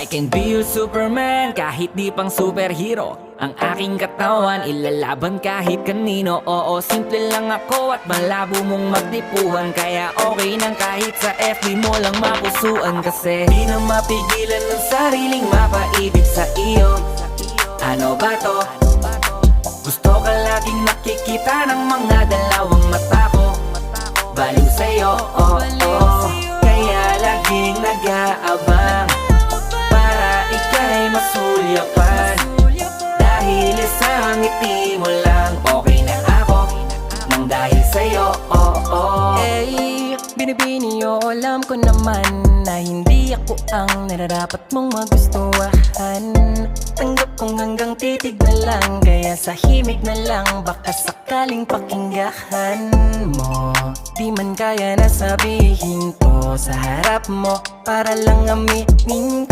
I can be your Superman kahit di pang superhero. Ang aking katawan ilalaban kahit kanino. Oo, simple lang ako at malabo mong magtipuhan. Kaya okay nang kahit sa FB mo lang mapusuan. Kasi di na mapigilan ng sariling mapaibig sa iyo. Ano ba to? Gusto ka laging nakikita ng mga dalawang mata ko. Baliw sa'yo, oh, oh. Kaya laging nag-aabang para ika'y masulyapan. Dahil isang ngiti mo lang, okay na ako nang dahil sa'yo, oh, oh. Hey, binibini o alam ko naman na hindi ako ang nararapat mong magustuhan. Tanggap kong hanggang titig na lang, kaya sa himig na lang baka sakaling pakinggan mo. Di man kaya na sabihin to sa harap mo, para lang aminin